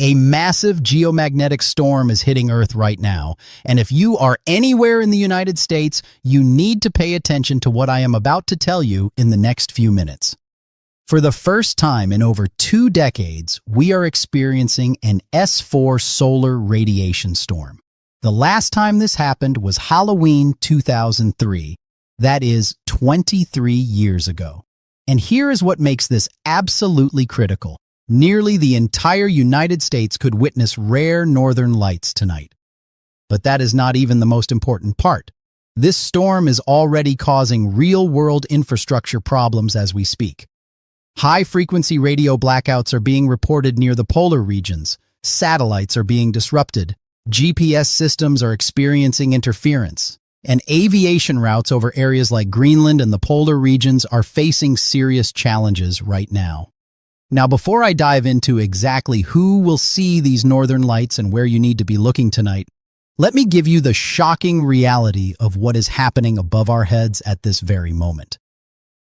A massive geomagnetic storm is hitting Earth right now, and if you are anywhere in the United States, you need to pay attention to what I am about to tell you in the next few minutes. For the first time in over 2 decades, we are experiencing an S4 solar radiation storm. The last time this happened was Halloween 2003. That is 23 years ago. And here is what makes this absolutely critical. Nearly the entire United States could witness rare northern lights tonight. But that is not even the most important part. This storm is already causing real-world infrastructure problems as we speak. High-frequency radio blackouts are being reported near the polar regions. Satellites are being disrupted. GPS systems are experiencing interference. And aviation routes over areas like Greenland and the polar regions are facing serious challenges right now. Now, before I dive into exactly who will see these northern lights and where you need to be looking tonight, let me give you the shocking reality of what is happening above our heads at this very moment.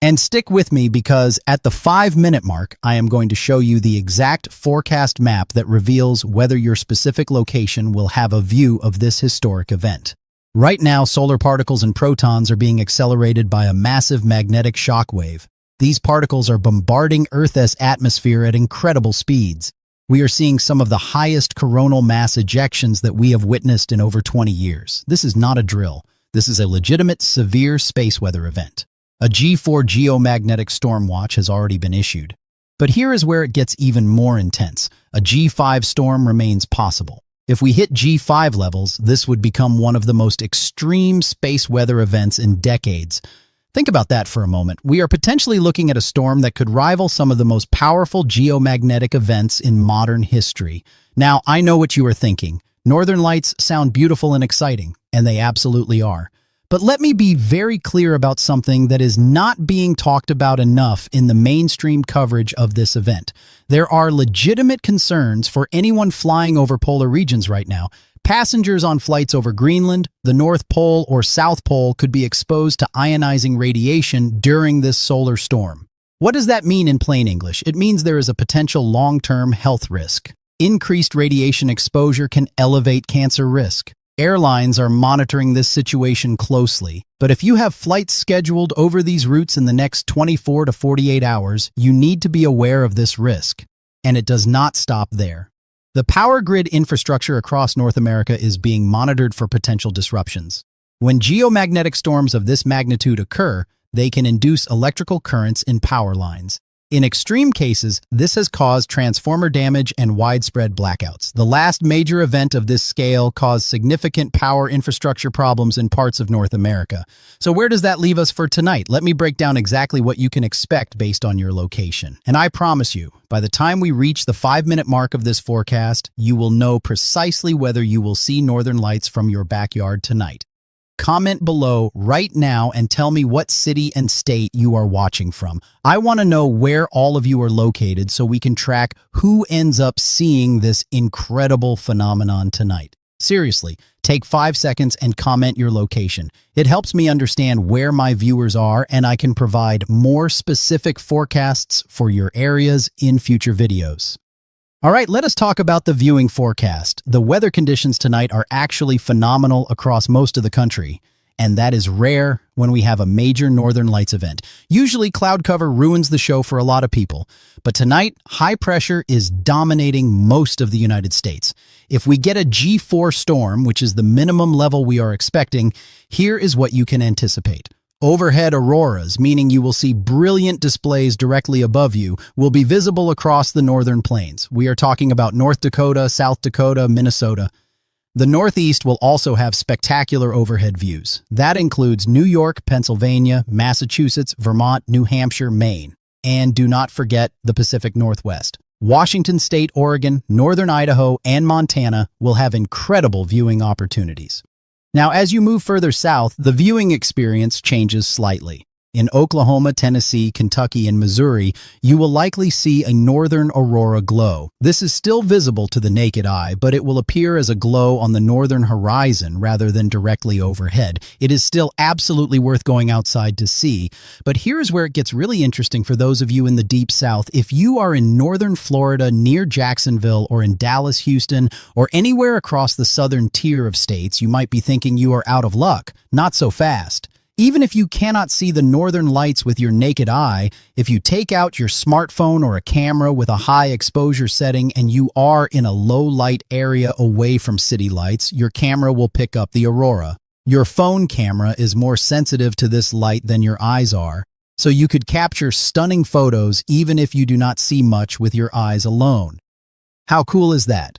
And stick with me because at the 5-minute mark, I am going to show you the exact forecast map that reveals whether your specific location will have a view of this historic event. Right now, solar particles and protons are being accelerated by a massive magnetic shock wave. These particles are bombarding Earth's atmosphere at incredible speeds. We are seeing some of the highest coronal mass ejections that we have witnessed in over 20 years. This is not a drill. This is a legitimate severe space weather event. A G4 geomagnetic storm watch has already been issued. But here is where it gets even more intense. A G5 storm remains possible. If we hit G5 levels, this would become one of the most extreme space weather events in decades. Think about that for a moment. We are potentially looking at a storm that could rival some of the most powerful geomagnetic events in modern history. Now, I know what you are thinking. Northern lights sound beautiful and exciting, and they absolutely are. But let me be very clear about something that is not being talked about enough in the mainstream coverage of this event. There are legitimate concerns for anyone flying over polar regions right now. Passengers on flights over Greenland, the North Pole, or South Pole could be exposed to ionizing radiation during this solar storm. What does that mean in plain English? It means there is a potential long-term health risk. Increased radiation exposure can elevate cancer risk. Airlines are monitoring this situation closely, but if you have flights scheduled over these routes in the next 24 to 48 hours, you need to be aware of this risk. And it does not stop there. The power grid infrastructure across North America is being monitored for potential disruptions. When geomagnetic storms of this magnitude occur, they can induce electrical currents in power lines. In extreme cases, this has caused transformer damage and widespread blackouts. The last major event of this scale caused significant power infrastructure problems in parts of North America. So where does that leave us for tonight? Let me break down exactly what you can expect based on your location. And I promise you, by the time we reach the 5-minute mark of this forecast, you will know precisely whether you will see northern lights from your backyard tonight. Comment below right now and tell me what city and state you are watching from. I want to know where all of you are located so we can track who ends up seeing this incredible phenomenon tonight. Seriously, take 5 seconds and comment your location. It helps me understand where my viewers are, and I can provide more specific forecasts for your areas in future videos. All right, let us talk about the viewing forecast. The weather conditions tonight are actually phenomenal across most of the country, and that is rare when we have a major Northern Lights event. Usually, cloud cover ruins the show for a lot of people, but tonight, high pressure is dominating most of the United States. If we get a G4 storm, which is the minimum level we are expecting, here is what you can anticipate. Overhead auroras, meaning you will see brilliant displays directly above you, will be visible across the northern plains. We are talking about North Dakota, South Dakota, Minnesota. The Northeast will also have spectacular overhead views. That includes New York, Pennsylvania, Massachusetts, Vermont, New Hampshire, Maine. And do not forget the Pacific Northwest. Washington State, Oregon, Northern Idaho, and Montana will have incredible viewing opportunities. Now, as you move further south, the viewing experience changes slightly. In Oklahoma, Tennessee, Kentucky, and Missouri, you will likely see a northern aurora glow. This is still visible to the naked eye, but it will appear as a glow on the northern horizon rather than directly overhead. It is still absolutely worth going outside to see. But here's where it gets really interesting for those of you in the Deep South. If you are in northern Florida, near Jacksonville, or in Dallas, Houston, or anywhere across the southern tier of states, you might be thinking you are out of luck. Not so fast. Even if you cannot see the northern lights with your naked eye, if you take out your smartphone or a camera with a high exposure setting and you are in a low light area away from city lights, your camera will pick up the aurora. Your phone camera is more sensitive to this light than your eyes are, so you could capture stunning photos even if you do not see much with your eyes alone. How cool is that?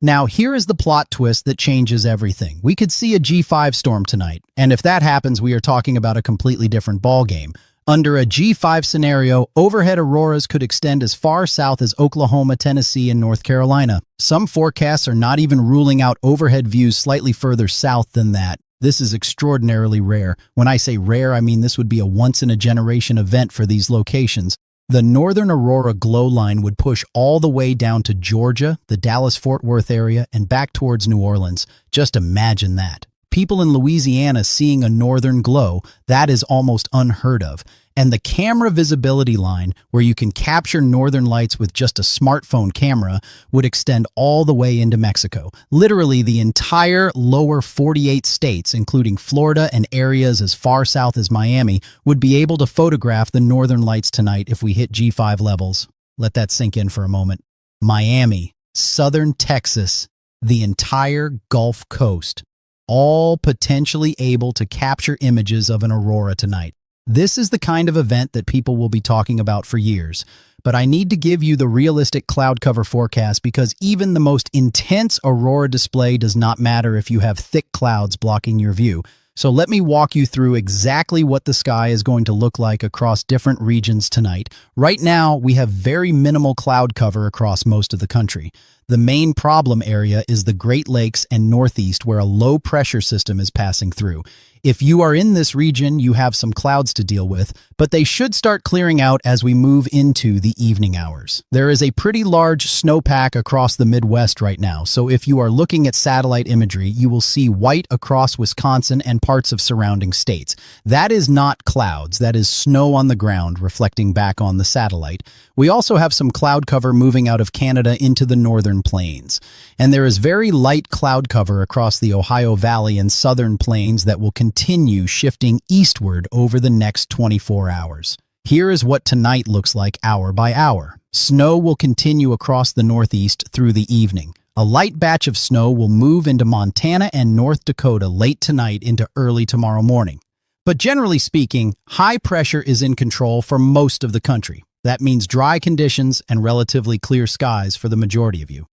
Now, here is the plot twist that changes everything. We could see a G5 storm tonight, and if that happens, we are talking about a completely different ballgame. Under a G5 scenario, overhead auroras could extend as far south as Oklahoma, Tennessee, and North Carolina. Some forecasts are not even ruling out overhead views slightly further south than that. This is extraordinarily rare. When I say rare, I mean this would be a once-in-a-generation event for these locations. The northern aurora glow line would push all the way down to Georgia, the Dallas-Fort Worth area, and back towards New Orleans. Just imagine that. People in Louisiana seeing a northern glow, that is almost unheard of. And the camera visibility line, where you can capture northern lights with just a smartphone camera, would extend all the way into Mexico. Literally, the entire lower 48 states, including Florida and areas as far south as Miami, would be able to photograph the northern lights tonight if we hit G5 levels. Let that sink in for a moment. Miami, southern Texas, the entire Gulf Coast, all potentially able to capture images of an aurora tonight. This is the kind of event that people will be talking about for years, but I need to give you the realistic cloud cover forecast because even the most intense aurora display does not matter if you have thick clouds blocking your view. So let me walk you through exactly what the sky is going to look like across different regions tonight. Right now, we have very minimal cloud cover across most of the country. The main problem area is the Great Lakes and Northeast, where a low pressure system is passing through. If you are in this region, you have some clouds to deal with, but they should start clearing out as we move into the evening hours. There is a pretty large snowpack across the Midwest right now, so if you are looking at satellite imagery, you will see white across Wisconsin and parts of surrounding states. That is not clouds, that is snow on the ground reflecting back on the satellite. We also have some cloud cover moving out of Canada into the northern plains. And there is very light cloud cover across the Ohio Valley and southern plains that will continue shifting eastward over the next 24 hours. Here is what tonight looks like hour by hour. Snow will continue across the Northeast through the evening. A light batch of snow will move into Montana and North Dakota late tonight into early tomorrow morning. But generally speaking, high pressure is in control for most of the country. That means dry conditions and relatively clear skies for the majority of you.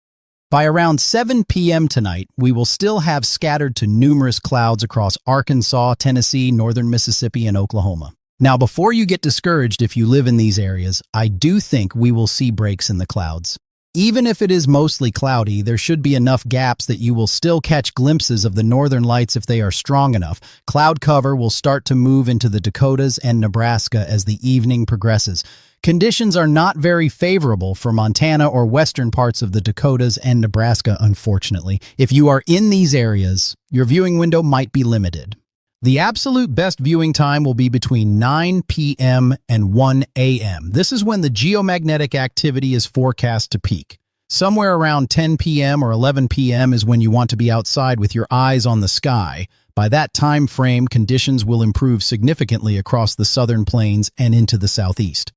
By around 7 p.m. tonight, we will still have scattered to numerous clouds across Arkansas, Tennessee, northern Mississippi, and Oklahoma. Now, before you get discouraged if you live in these areas, I do think we will see breaks in the clouds. Even if it is mostly cloudy, there should be enough gaps that you will still catch glimpses of the northern lights if they are strong enough. Cloud cover will start to move into the Dakotas and Nebraska as the evening progresses. Conditions are not very favorable for Montana or western parts of the Dakotas and Nebraska, unfortunately. If you are in these areas, your viewing window might be limited. The absolute best viewing time will be between 9 p.m. and 1 a.m. This is when the geomagnetic activity is forecast to peak. Somewhere around 10 p.m. or 11 p.m. is when you want to be outside with your eyes on the sky. By that time frame, conditions will improve significantly across the southern plains and into the southeast.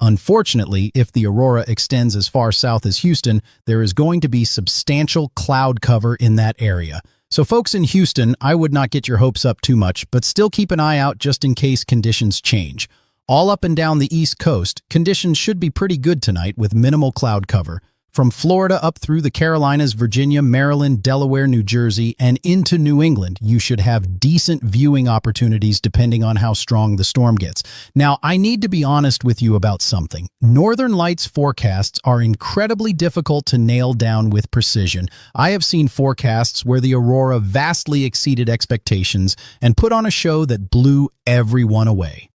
Unfortunately, if the aurora extends as far south as Houston, there is going to be substantial cloud cover in that area. So folks in Houston, I would not get your hopes up too much, but still keep an eye out just in case conditions change. All up and down the East Coast, conditions should be pretty good tonight with minimal cloud cover. From Florida up through the Carolinas, Virginia, Maryland, Delaware, New Jersey, and into New England, you should have decent viewing opportunities depending on how strong the storm gets. Now, I need to be honest with you about something. Northern Lights forecasts are incredibly difficult to nail down with precision. I have seen forecasts where the aurora vastly exceeded expectations and put on a show that blew everyone away.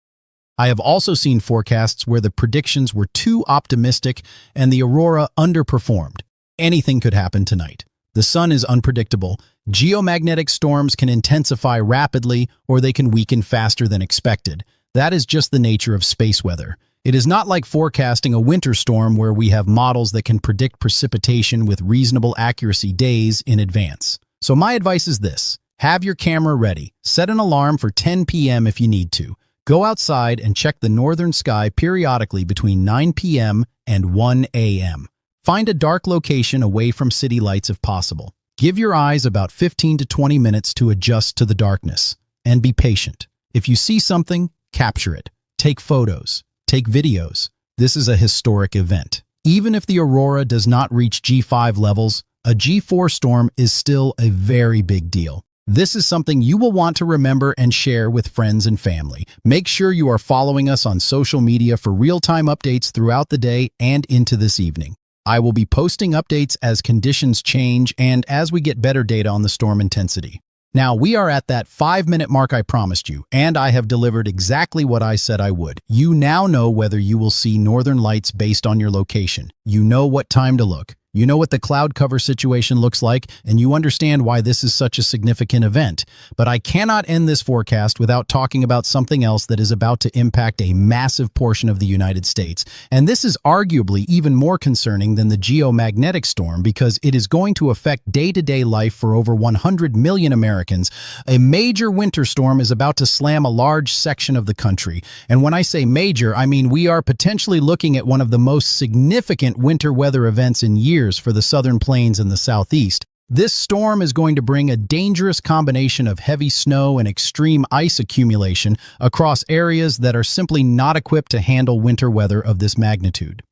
I have also seen forecasts where the predictions were too optimistic and the aurora underperformed. Anything could happen tonight. The sun is unpredictable. Geomagnetic storms can intensify rapidly or they can weaken faster than expected. That is just the nature of space weather. It is not like forecasting a winter storm where we have models that can predict precipitation with reasonable accuracy days in advance. So my advice is this: have your camera ready. Set an alarm for 10 p.m. if you need to. Go outside and check the northern sky periodically between 9 p.m. and 1 a.m. Find a dark location away from city lights if possible. Give your eyes about 15 to 20 minutes to adjust to the darkness. And be patient. If you see something, capture it. Take photos. Take videos. This is a historic event. Even if the aurora does not reach G5 levels, a G4 storm is still a very big deal. This is something you will want to remember and share with friends and family. Make sure you are following us on social media for real-time updates throughout the day and into this evening. I will be posting updates as conditions change and as we get better data on the storm intensity. Now, we are at that 5-minute mark I promised you, and I have delivered exactly what I said I would. You now know whether you will see northern lights based on your location. You know what time to look. You know what the cloud cover situation looks like, and you understand why this is such a significant event. But I cannot end this forecast without talking about something else that is about to impact a massive portion of the United States. And this is arguably even more concerning than the geomagnetic storm because it is going to affect day-to-day life for over 100 million Americans. A major winter storm is about to slam a large section of the country. And when I say major, I mean we are potentially looking at one of the most significant winter weather events in years for the southern plains and the southeast. This storm is going to bring a dangerous combination of heavy snow and extreme ice accumulation across areas that are simply not equipped to handle winter weather of this magnitude.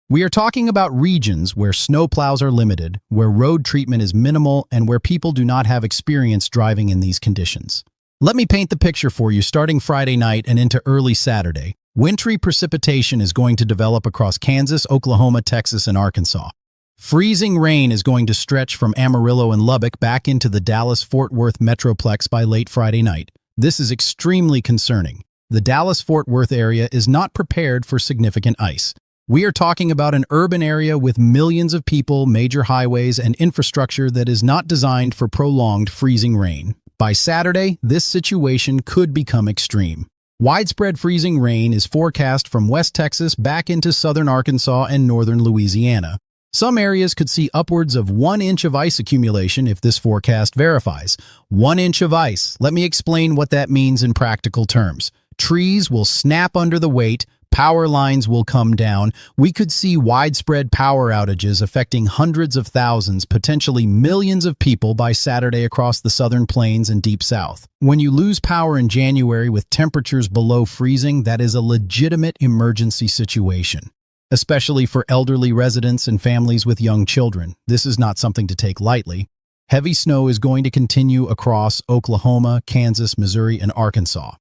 We are talking about regions where snowplows are limited, where road treatment is minimal, and where people do not have experience driving in these conditions. Let me paint the picture for you starting Friday night and into early Saturday. Wintry precipitation is going to develop across Kansas, Oklahoma, Texas, and Arkansas. Freezing rain is going to stretch from Amarillo and Lubbock back into the Dallas-Fort Worth metroplex by late Friday night. This is extremely concerning. The Dallas-Fort Worth area is not prepared for significant ice. We are talking about an urban area with millions of people, major highways, and infrastructure that is not designed for prolonged freezing rain. By Saturday, this situation could become extreme. Widespread freezing rain is forecast from West Texas back into southern Arkansas and northern Louisiana. Some areas could see upwards of 1 inch of ice accumulation if this forecast verifies. 1 inch of ice. Let me explain what that means in practical terms. Trees will snap under the weight, power lines will come down. We could see widespread power outages affecting hundreds of thousands, potentially millions of people by Saturday across the southern plains and deep south. When you lose power in January with temperatures below freezing, that is a legitimate emergency situation. Especially for elderly residents and families with young children. This is not something to take lightly. Heavy snow is going to continue across Oklahoma, Kansas, Missouri, and Arkansas.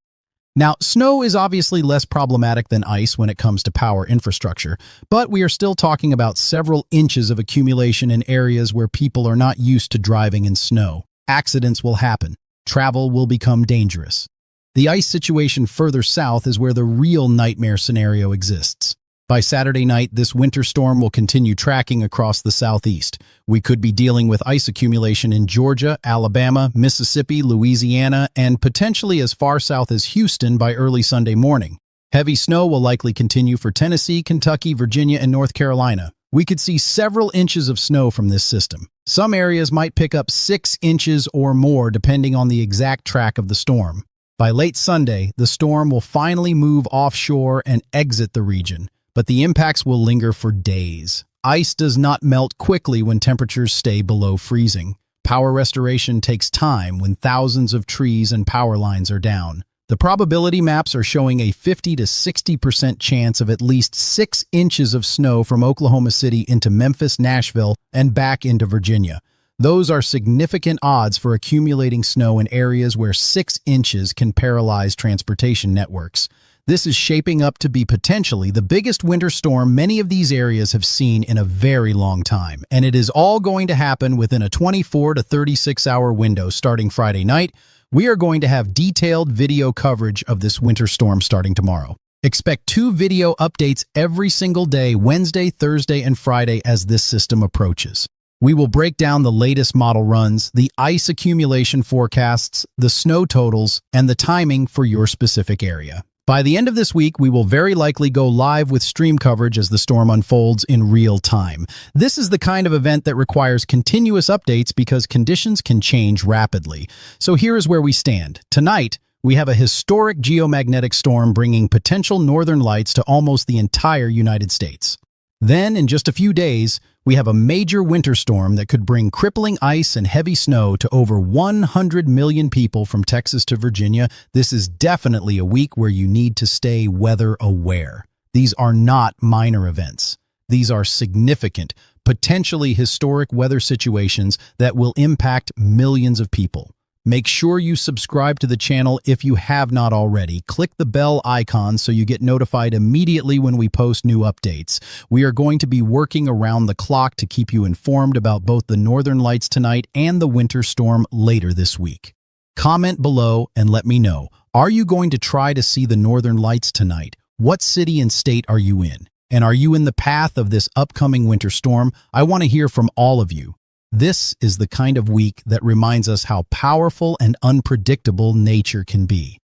Now, snow is obviously less problematic than ice when it comes to power infrastructure, but we are still talking about several inches of accumulation in areas where people are not used to driving in snow. Accidents will happen. Travel will become dangerous. The ice situation further south is where the real nightmare scenario exists. By Saturday night, this winter storm will continue tracking across the southeast. We could be dealing with ice accumulation in Georgia, Alabama, Mississippi, Louisiana, and potentially as far south as Houston by early Sunday morning. Heavy snow will likely continue for Tennessee, Kentucky, Virginia, and North Carolina. We could see several inches of snow from this system. Some areas might pick up 6 inches or more depending on the exact track of the storm. By late Sunday, the storm will finally move offshore and exit the region. But the impacts will linger for days. Ice does not melt quickly when temperatures stay below freezing. Power restoration takes time when thousands of trees and power lines are down. The probability maps are showing a 50 to 60% chance of at least 6 inches of snow from Oklahoma City into Memphis, Nashville, and back into Virginia. Those are significant odds for accumulating snow in areas where 6 inches can paralyze transportation networks. This is shaping up to be potentially the biggest winter storm many of these areas have seen in a very long time, and it is all going to happen within a 24 to 36 hour window starting Friday night, We are going to have detailed video coverage of this winter storm starting tomorrow. Expect 2 video updates every single day, Wednesday, Thursday, and Friday as this system approaches. We will break down the latest model runs, the ice accumulation forecasts, the snow totals, and the timing for your specific area. By the end of this week, we will very likely go live with stream coverage as the storm unfolds in real time. This is the kind of event that requires continuous updates because conditions can change rapidly. So here is where we stand. Tonight, we have a historic geomagnetic storm bringing potential northern lights to almost the entire United States. Then, in just a few days, we have a major winter storm that could bring crippling ice and heavy snow to over 100 million people from Texas to Virginia. This is definitely a week where you need to stay weather aware. These are not minor events. These are significant, potentially historic weather situations that will impact millions of people. Make sure you subscribe to the channel if you have not already. Click the bell icon so you get notified immediately when we post new updates. We are going to be working around the clock to keep you informed about both the northern lights tonight and the winter storm later this week. Comment below and let me know. Are you going to try to see the northern lights tonight? What city and state are you in? And are you in the path of this upcoming winter storm? I want to hear from all of you. This is the kind of week that reminds us how powerful and unpredictable nature can be.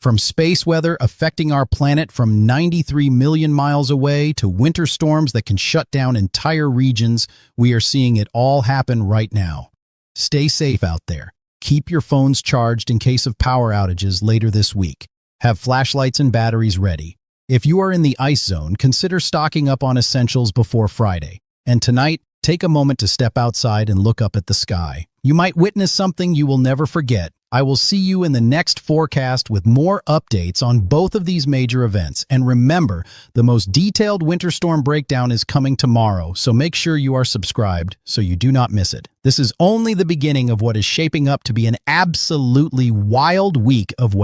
From space weather affecting our planet from 93 million miles away to winter storms that can shut down entire regions, we are seeing it all happen right now. Stay safe out there. Keep your phones charged in case of power outages later this week. Have flashlights and batteries ready. If you are in the ice zone, consider stocking up on essentials before Friday. And tonight, take a moment to step outside and look up at the sky. You might witness something you will never forget. I will see you in the next forecast with more updates on both of these major events. And remember, the most detailed winter storm breakdown is coming tomorrow, so make sure you are subscribed so you do not miss it. This is only the beginning of what is shaping up to be an absolutely wild week of weather.